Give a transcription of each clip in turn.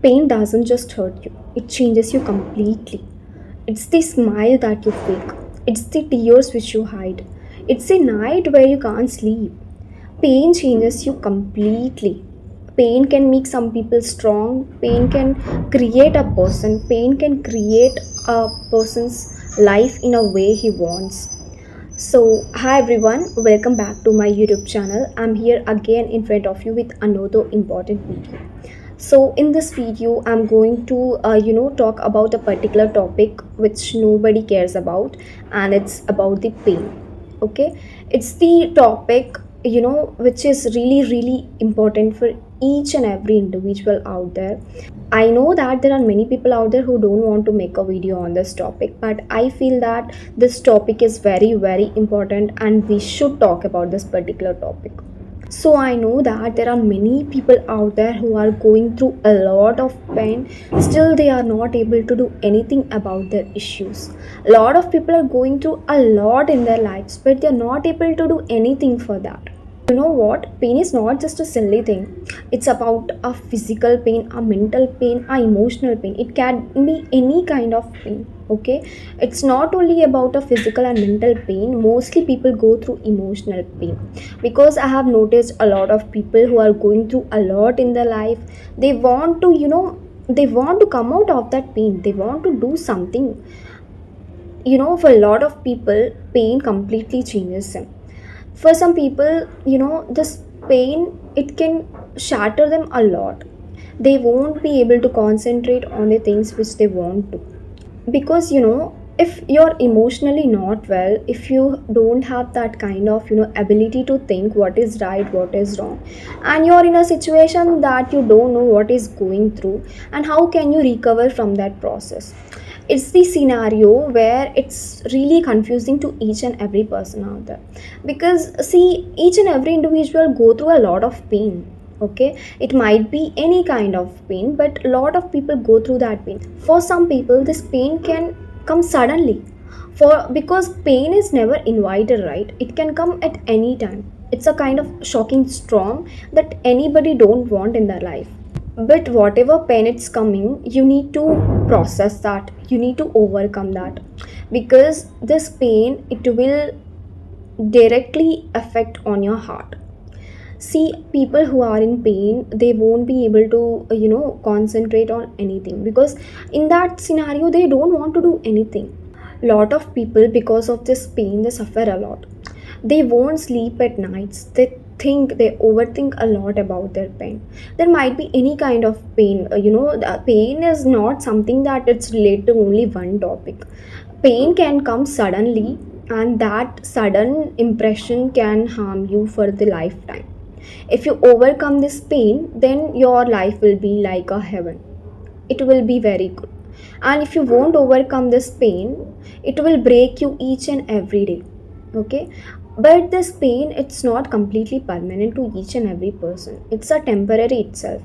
Pain doesn't just hurt you, it changes you completely. It's the smile that you fake, it's the tears which you hide, it's the night where you can't sleep. Pain changes you completely. Pain can make some people strong, pain can create a person, pain can create a person's life in a way he wants. So, hi everyone, welcome back to my YouTube channel. I'm here again in front of you with another important video. So, in this video, I'm going to talk about a particular topic which nobody cares about, and it's about the pain. Okay, it's the topic which is really important for each and every individual out there. I know that there are many people out there who don't want to make a video on this topic, but I feel that this topic is very important and we should talk about this particular topic. So I know that there are many people out there who are going through a lot of pain, still they are not able to do anything about their issues. A lot of people are going through a lot in their lives, but they are not able to do anything for that. You know what? Pain is not just a silly thing. It's about a physical pain, a mental pain, a emotional pain. It can be any kind of pain. Okay, it's not only about a physical and mental pain. Mostly people go through emotional pain, because I have noticed a lot of people who are going through a lot in their life. They want to, they want to come out of that pain. They want to do something. For a lot of people, pain completely changes them. For some people, this pain, it can shatter them a lot. They won't be able to concentrate on the things which they want to, because if you're emotionally not well, if you don't have that kind of ability to think what is right, what is wrong, and you're in a situation that you don't know what is going through and how can you recover from that process. It's the scenario where it's really confusing to each and every person out there, because see, each and every individual go through a lot of pain. Okay, it might be any kind of pain, but a lot of people go through that pain. For some people, this pain can come suddenly, for because pain is never invited, right? It can come at any time. It's a kind of shocking storm that anybody don't want in their life. But whatever pain it's coming, you need to process that, you need to overcome that, because this pain, it will directly affect on your heart. See, people who are in pain, they won't be able to concentrate on anything, because in that scenario they don't want to do anything. Lot of people, because of this pain, they suffer a lot. They won't sleep at nights. They overthink a lot about their pain. There might be any kind of pain. The pain is not something that it's related to only one topic. Pain can come suddenly, and that sudden impression can harm you for the lifetime. If you overcome this pain, then your life will be like a heaven. It will be very good. And if you won't overcome this pain, it will break you each and every day. Okay, but this pain, it's not completely permanent to each and every person. It's a temporary itself.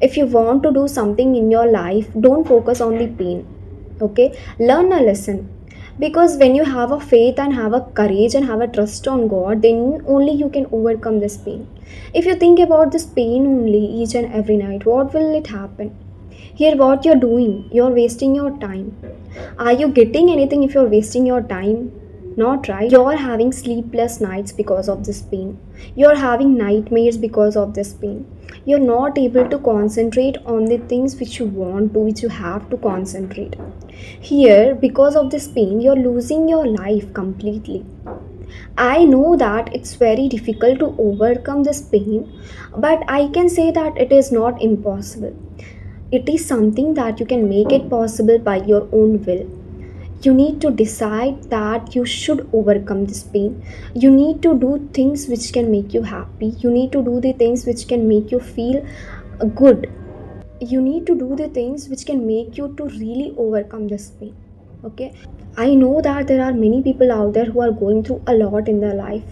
If you want to do something in your life, don't focus on the pain. Okay, learn a lesson, because when you have a faith and have a courage and have a trust on God, then only you can overcome this pain. If you think about this pain only each and every night, what will it happen? Here, what you're doing, you're wasting your time. Are you getting anything if you're wasting your time? Not, right? You're having sleepless nights because of this pain. You're having nightmares because of this pain. You're not able to concentrate on the things which you want to, which you have to concentrate. Here, because of this pain, you're losing your life completely. I know that it's very difficult to overcome this pain, but I can say that it is not impossible. It is something that you can make it possible by your own will. You need to decide that you should overcome this pain. You need to do things which can make you happy. You need to do the things which can make you feel good. You need to do the things which can make you to really overcome this pain. Okay, I know that there are many people out there who are going through a lot in their life.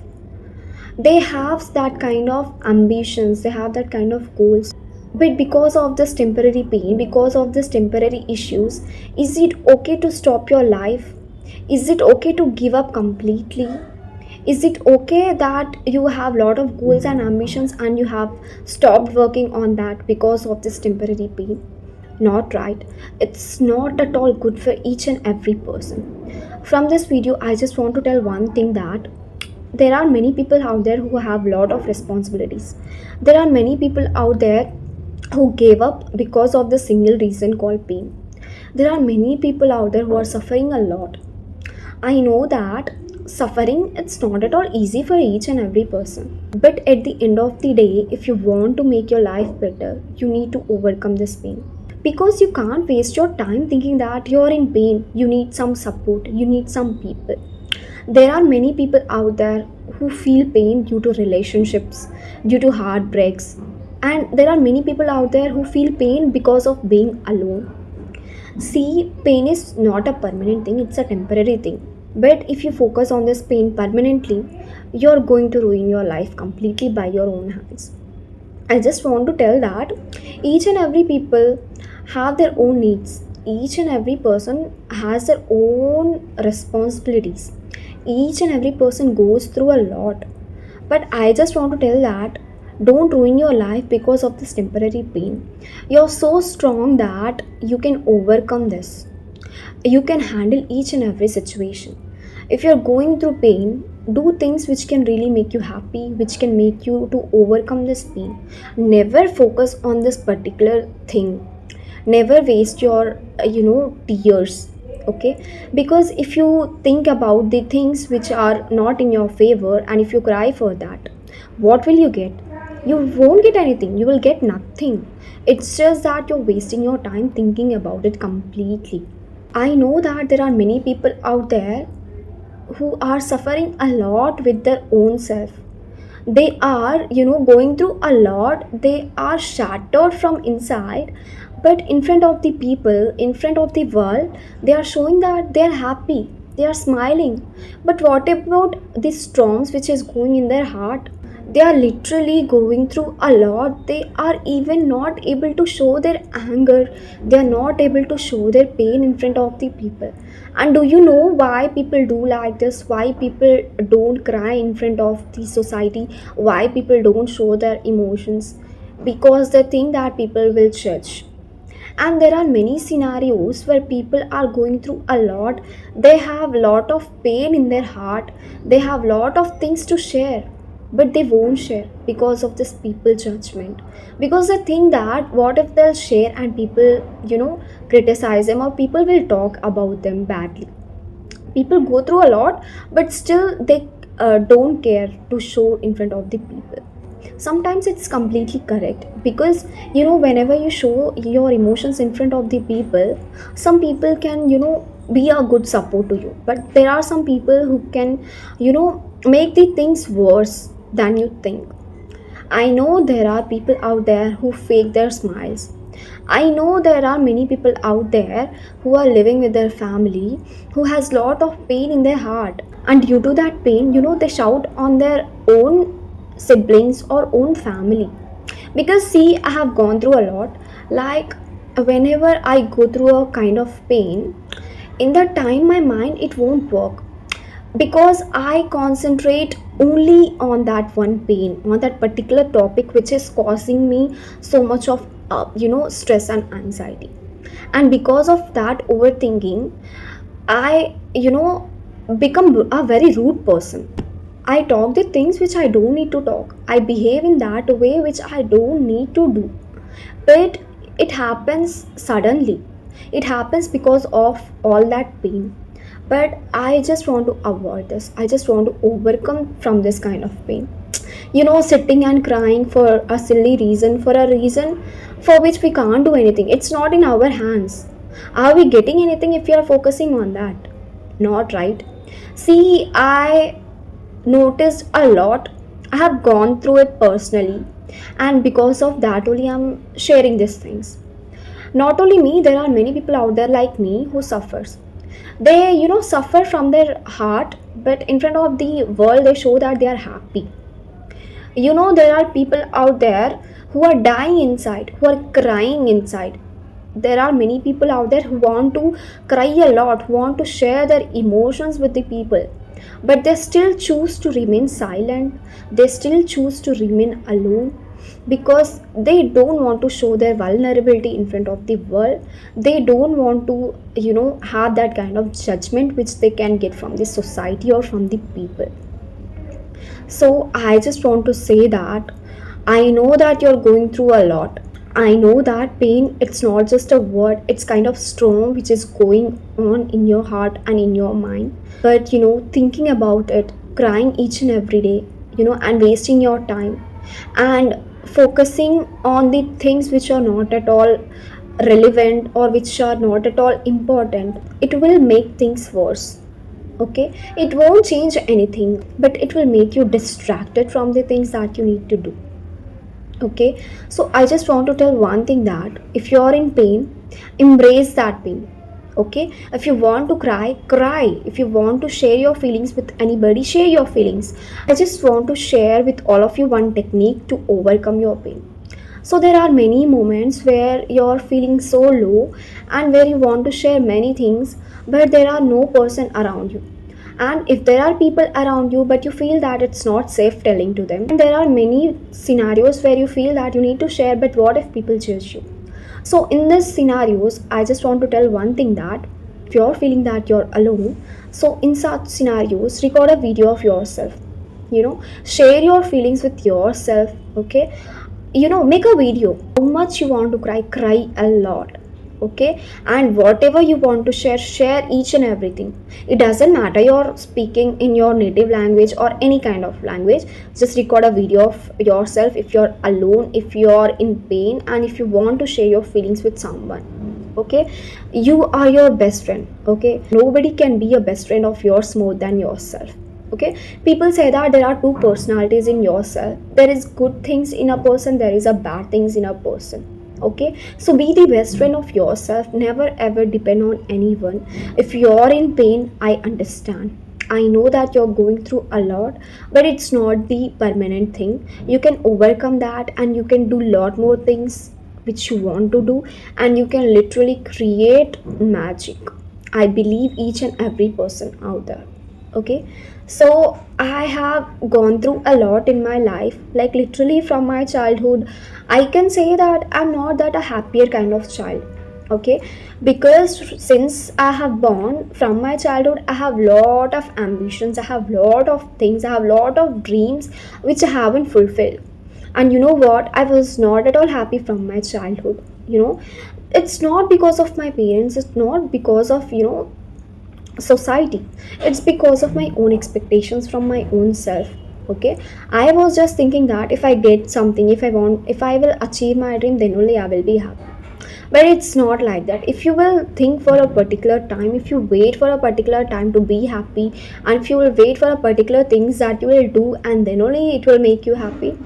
They have that kind of ambitions, they have that kind of goals, but because of this temporary pain, because of this temporary issues, is it okay to stop your life? Is it okay to give up completely? Is it okay that you have lot of goals and ambitions and you have stopped working on that because of this temporary pain? Not right. It's not at all good for each and every person. From this video, I just want to tell one thing, that there are many people out there who have lot of responsibilities. There are many people out there who gave up because of the single reason called pain. There are many people out there who are suffering a lot. I know that suffering, it's not at all easy for each and every person. But at the end of the day, if you want to make your life better, you need to overcome this pain. Because you can't waste your time thinking that you're in pain, you need some support, you need some people. There are many people out there who feel pain due to relationships, due to heartbreaks, and there are many people out there who feel pain because of being alone. See, pain is not a permanent thing, it's a temporary thing. But if you focus on this pain permanently, you're going to ruin your life completely by your own hands. I just want to tell that each and every people have their own needs. Each and every person has their own responsibilities. Each and every person goes through a lot. But I just want to tell that don't ruin your life because of this temporary pain. You're so strong that you can overcome this. You can handle each and every situation. If you're going through pain, do things which can really make you happy, which can make you to overcome this pain. Never focus on this particular thing. Never waste your tears. Okay, because if you think about the things which are not in your favor, and if you cry for that, what will you get? You won't get anything, you will get nothing. It's just that you're wasting your time thinking about it completely. I know that there are many people out there who are suffering a lot with their own self. They are, going through a lot. They are shattered from inside, but in front of the people, in front of the world, they are showing that they are happy. They are smiling. But what about the storms which is going in their heart? They are literally going through a lot. They are even not able to show their anger. They are not able to show their pain in front of the people. And do you know why people do like this? Why people don't cry in front of the society? Why people don't show their emotions? Because they think that people will judge. And there are many scenarios where people are going through a lot. They have lot of pain in their heart. They have lot of things to share, but they won't share because of this people judgment. Because they think that what if they'll share and people criticize them, or people will talk about them badly. People go through a lot, but still they don't care to show in front of the people. Sometimes it's completely correct, because whenever you show your emotions in front of the people, some people can be a good support to you, but there are some people who can make the things worse than you think. I know there are people out there who fake their smiles. I know there are many people out there who are living with their family, who has lot of pain in their heart, and due to that pain, they shout on their own siblings or own family. Because see, I have gone through a lot. Like, whenever I go through a kind of pain, in that time my mind, it won't work, because I concentrate only on that one pain, on that particular topic which is causing me so much of stress and anxiety. And because of that overthinking, I become a very rude person. I talk the things which I don't need to talk. I behave in that way which I don't need to do. But it happens suddenly. It happens because of all that pain. But I just want to avoid this. I just want to overcome from this kind of pain. Sitting and crying for a silly reason, for a reason for which we can't do anything. It's not in our hands. Are we getting anything if we are focusing on that? Not right. See, I noticed a lot. I have gone through it personally, and because of that only I'm sharing these things. Not only me, there are many people out there like me who suffers. They suffer from their heart, but in front of the world they show that they are happy. There are people out there who are dying inside, who are crying inside. There are many people out there who want to cry a lot, who want to share their emotions with the people, but they still choose to remain silent. They still choose to remain alone. because they don't want to show their vulnerability in front of the world. They don't want to, have that kind of judgment which they can get from the society or from the people. So I just want to say that I know that you're going through a lot. I know that pain, it's not just a word, it's kind of storm which is going on in your heart and in your mind. But thinking about it, crying each and every day, and wasting your time and focusing on the things which are not at all relevant or which are not at all important, it will make things worse. Okay, it won't change anything, but it will make you distracted from the things that you need to do. Okay, so I just want to tell one thing, that if you're in pain, embrace that pain. Okay, if you want to cry, cry. If you want to share your feelings with anybody, share your feelings. I just want to share with all of you one technique to overcome your pain. So there are many moments where you're feeling so low and where you want to share many things, but there are no person around you. And if there are people around you but you feel that it's not safe telling to them, and there are many scenarios where you feel that you need to share, but what if people judge you? So in these scenarios, I just want to tell one thing, that if you're feeling that you're alone, so in such scenarios, record a video of yourself. Share your feelings with yourself. Okay, make a video. How much you want to cry, cry a lot. Okay, and whatever you want to share, share each and everything. It doesn't matter you're speaking in your native language or any kind of language. Just record a video of yourself if you're alone, if you're in pain, and if you want to share your feelings with someone. Okay, you are your best friend. Okay, nobody can be a best friend of yours more than yourself. Okay, people say that there are two personalities in yourself. There is good things in a person, there is a bad things in a person. Okay, so be the best friend of yourself. Never ever depend on anyone. If you're in pain, I understand. I know that you're going through a lot, but it's not the permanent thing. You can overcome that and you can do lot more things which you want to do, and you can literally create magic. I believe each and every person out there. Okay, so I have gone through a lot in my life, like literally from my childhood. I can say that I'm not that a happier kind of child. Okay, because since I have born from my childhood, I have lot of ambitions, I have lot of things, I have lot of dreams which I haven't fulfilled. And you know what, I was not at all happy from my childhood. It's not because of my parents, it's not because of society. It's because of my own expectations from my own self. Okay, I was just thinking that if I get something, if I will achieve my dream, then only I will be happy. But it's not like that. If you will think for a particular time, if you wait for a particular time to be happy, and if you will wait for a particular things that you will do, and then only it will make you happy,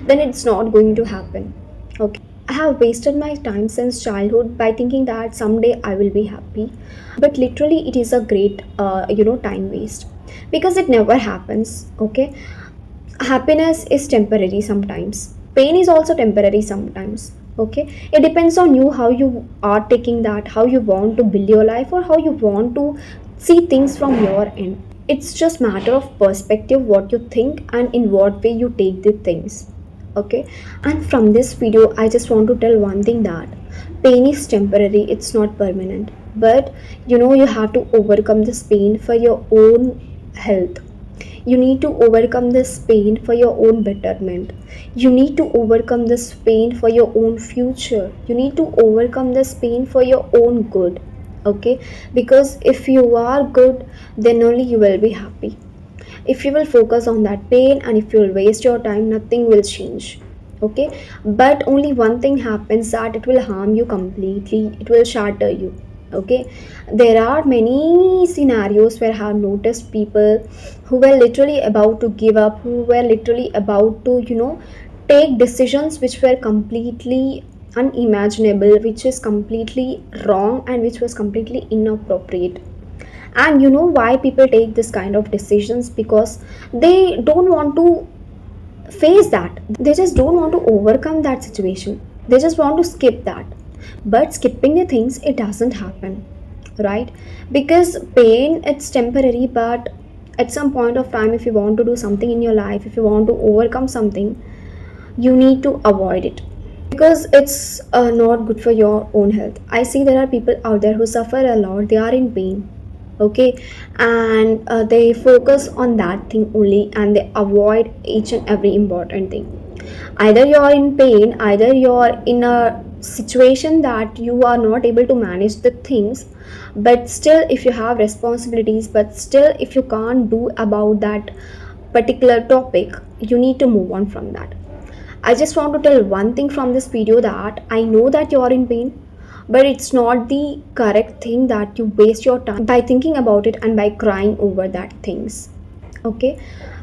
then it's not going to happen. Okay, I have wasted my time since childhood by thinking that someday I will be happy. But literally, it is a great, time waste, because it never happens. Okay, happiness is temporary sometimes. Pain is also temporary sometimes. Okay, it depends on you how you are taking that, how you want to build your life, or how you want to see things from your end. It's just matter of perspective, what you think and in what way you take the things. Okay, and from this video I just want to tell one thing, that pain is temporary, it's not permanent. But you have to overcome this pain for your own health. You need to overcome this pain for your own betterment. You need to overcome this pain for your own future. You need to overcome this pain for your own good. Okay, because if you are good, then only you will be happy. If you will focus on that pain and if you will waste your time, nothing will change. Okay, but only one thing happens, that it will harm you completely, it will shatter you. Okay, there are many scenarios where I have noticed people who were literally about to give up, who were literally about to take decisions which were completely unimaginable, which is completely wrong and which was completely inappropriate. And you know why people take this kind of decisions? Because they don't want to face that, they just don't want to overcome that situation, they just want to skip that. But skipping the things, it doesn't happen, right? Because pain, it's temporary, but at some point of time, if you want to do something in your life, if you want to overcome something, you need to avoid it because it's not good for your own health. I see there are people out there who suffer a lot, they are in pain, okay, and they focus on that thing only and they avoid each and every important thing. Either you're in pain, either you're in a situation that you are not able to manage the things, but still if you have responsibilities, but still if you can't do about that particular topic, you need to move on from that. I just want to tell one thing from this video, that I know that you are in pain, but it's not the correct thing that you waste your time by thinking about it and by crying over that things. Okay,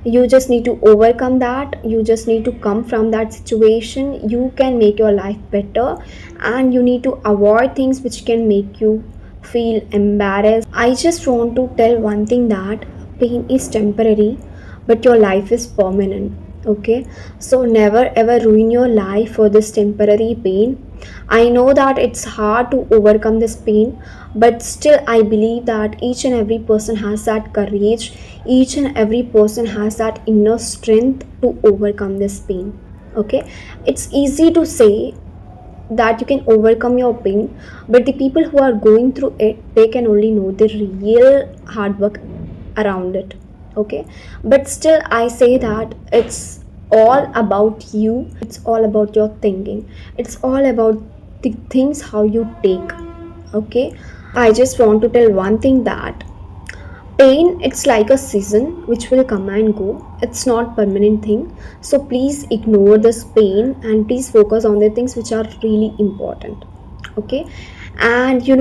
you just need to overcome that. You just need to come from that situation. You can make your life better, and you need to avoid things which can make you feel embarrassed. I just want to tell one thing, that pain is temporary, but your life is permanent. Okay, so never ever ruin your life for this temporary pain. I know that it's hard to overcome this pain, but still I believe that each and every person has that courage, each and every person has that inner strength to overcome this pain. Okay, it's easy to say that you can overcome your pain, but the people who are going through it, they can only know the real hard work around it. Okay, but still I say that it's all about you, it's all about your thinking, it's all about the things how you take. Okay, I just want to tell one thing, that pain, it's like a season which will come and go, it's not permanent thing. So please ignore this pain and please focus on the things which are really important. Okay, and you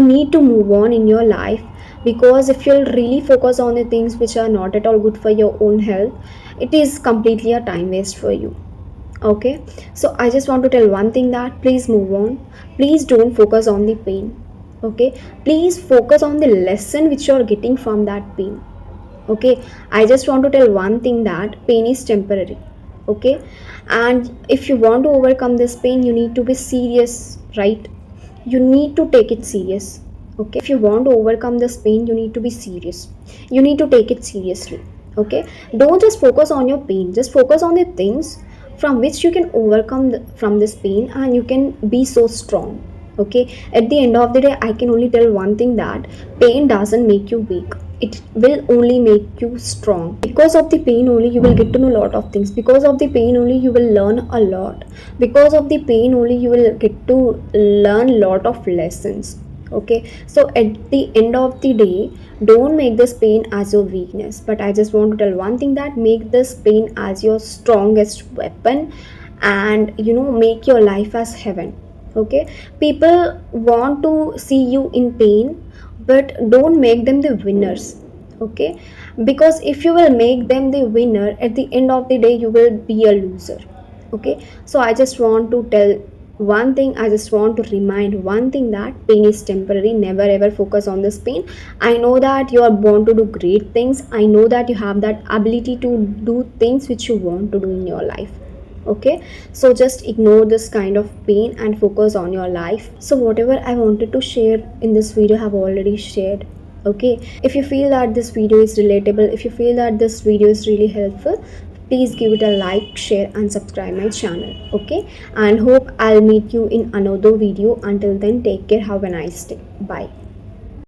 need to move on in your life, because if you'll really focus on the things which are not at all good for your own health, it is completely a time waste for you. Okay, so I just want to tell one thing, that please move on, please don't focus on the pain. Okay, please focus on the lesson which you're getting from that pain. Okay, I just want to tell one thing, that pain is temporary. Okay, and if you want to overcome this pain, you need to be serious, right? You need to take it serious. Okay, if you want to overcome this pain, you need to be serious, you need to take it seriously. Okay, don't just focus on your pain, just focus on the things from which you can overcome from this pain, and you can be so strong. Okay, at the end of the day, I can only tell one thing, that pain doesn't make you weak, it will only make you strong. Because of the pain only you will get to know a lot of things, because of the pain only you will learn a lot, because of the pain only you will get to learn lot of lessons. Okay, so at the end of the day, don't make this pain as your weakness, but I just want to tell one thing, that make this pain as your strongest weapon, and make your life as heaven. Okay, people want to see you in pain, but don't make them the winners. Okay, because if you will make them the winner, at the end of the day you will be a loser. Okay, so I just want to tell one thing, I just want to remind one thing, that pain is temporary, never ever focus on this pain. I know that you are born to do great things, I know that you have that ability to do things which you want to do in your life. Okay, so just ignore this kind of pain and focus on your life. So whatever I wanted to share in this video, I have already shared. Okay, if you feel that this video is relatable, if you feel that this video is really helpful, please give it a like, share and subscribe my channel. Okay, and hope I'll meet you in another video. Until then, take care, have a nice day, bye.